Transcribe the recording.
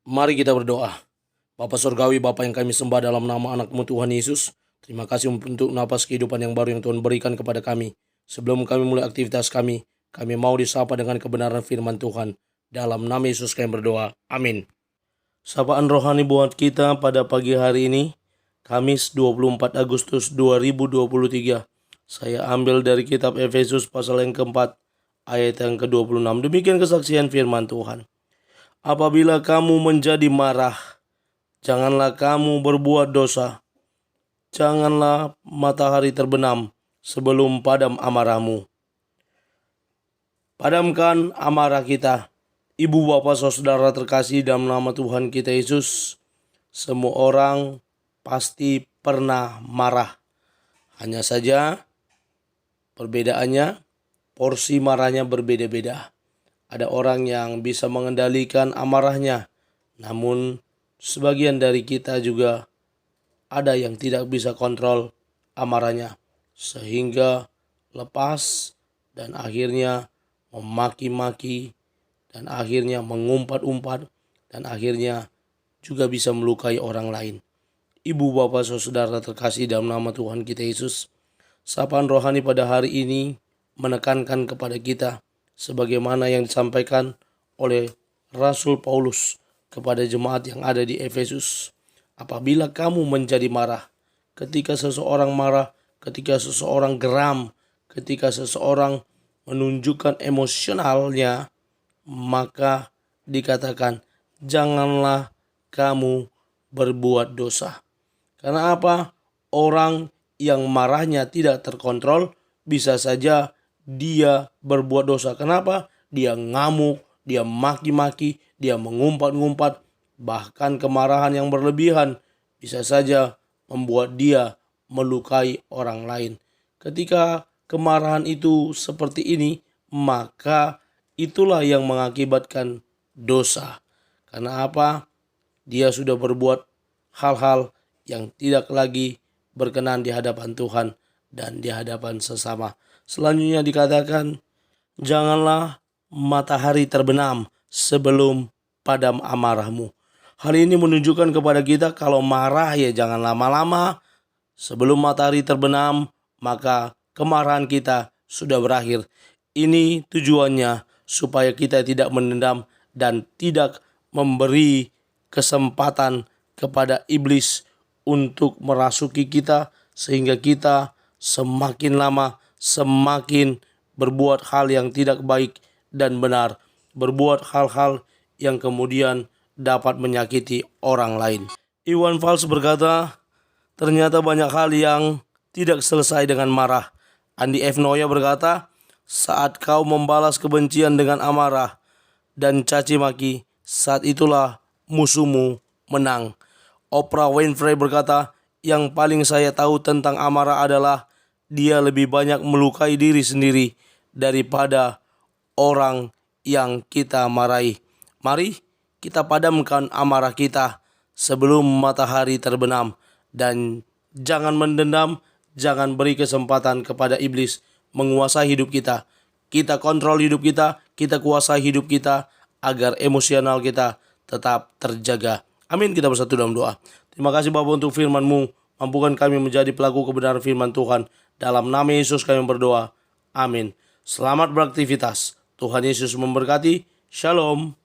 Mari kita berdoa. Bapa Surgawi, Bapa yang kami sembah dalam nama anak-Mu Tuhan Yesus, terima kasih untuk napas kehidupan yang baru yang Tuhan berikan kepada kami. Sebelum kami mulai aktivitas kami mau disapa dengan kebenaran firman Tuhan. Dalam nama Yesus kami berdoa. Amin. Sapaan rohani buat kita pada pagi hari ini, Kamis 24 Agustus 2023. Saya ambil dari kitab Efesus pasal yang keempat, ayat yang ke-26. Demikian kesaksian firman Tuhan. Apabila kamu menjadi marah, janganlah kamu berbuat dosa. Janganlah matahari terbenam sebelum padam amarahmu. Padamkan amarah kita. Ibu, bapak, saudara terkasih dalam nama Tuhan kita Yesus. Semua orang pasti pernah marah. Hanya saja perbedaannya, porsi marahnya berbeda-beda. Ada orang yang bisa mengendalikan amarahnya, namun sebagian dari kita juga ada yang tidak bisa kontrol amarahnya, sehingga lepas dan akhirnya memaki-maki dan akhirnya mengumpat-umpat dan akhirnya juga bisa melukai orang lain. Ibu, bapak, saudara terkasih dalam nama Tuhan kita Yesus, sapaan rohani pada hari ini menekankan kepada kita sebagaimana yang disampaikan oleh Rasul Paulus kepada jemaat yang ada di Efesus. Apabila kamu menjadi marah, ketika seseorang marah, ketika seseorang geram, ketika seseorang menunjukkan emosionalnya, maka dikatakan janganlah kamu berbuat dosa. Karena apa? Orang yang marahnya tidak terkontrol bisa saja dia berbuat dosa. Kenapa? Dia ngamuk, dia maki-maki, dia mengumpat-ngumpat. Bahkan kemarahan yang berlebihan bisa saja membuat dia melukai orang lain. Ketika kemarahan itu seperti ini, maka itulah yang mengakibatkan dosa. Karena apa? Dia sudah berbuat hal-hal yang tidak lagi berkenan di hadapan Tuhan dan di hadapan sesama. Selanjutnya dikatakan, janganlah matahari terbenam sebelum padam amarahmu. Hal ini menunjukkan kepada kita kalau marah ya jangan lama-lama. Sebelum matahari terbenam, maka kemarahan kita sudah berakhir. Ini tujuannya supaya kita tidak menendam dan tidak memberi kesempatan kepada iblis untuk merasuki kita sehingga kita semakin lama semakin berbuat hal yang tidak baik dan benar, berbuat hal-hal yang kemudian dapat menyakiti orang lain. Iwan Fals berkata, ternyata banyak hal yang tidak selesai dengan marah. Andi F. Noya berkata, saat kau membalas kebencian dengan amarah dan caci maki, saat itulah musuhmu menang. Oprah Winfrey berkata, yang paling saya tahu tentang amarah adalah dia lebih banyak melukai diri sendiri daripada orang yang kita marahi. Mari kita padamkan amarah kita sebelum matahari terbenam. Dan jangan mendendam, jangan beri kesempatan kepada iblis menguasai hidup kita. Kita kontrol hidup kita kuasai hidup kita agar emosional kita tetap terjaga. Amin, kita bersatu dalam doa. Terima kasih Bapa untuk firman-Mu. Mampukan kami menjadi pelaku kebenaran firman Tuhan. Dalam nama Yesus kami berdoa. Amin. Selamat beraktivitas. Tuhan Yesus memberkati. Shalom.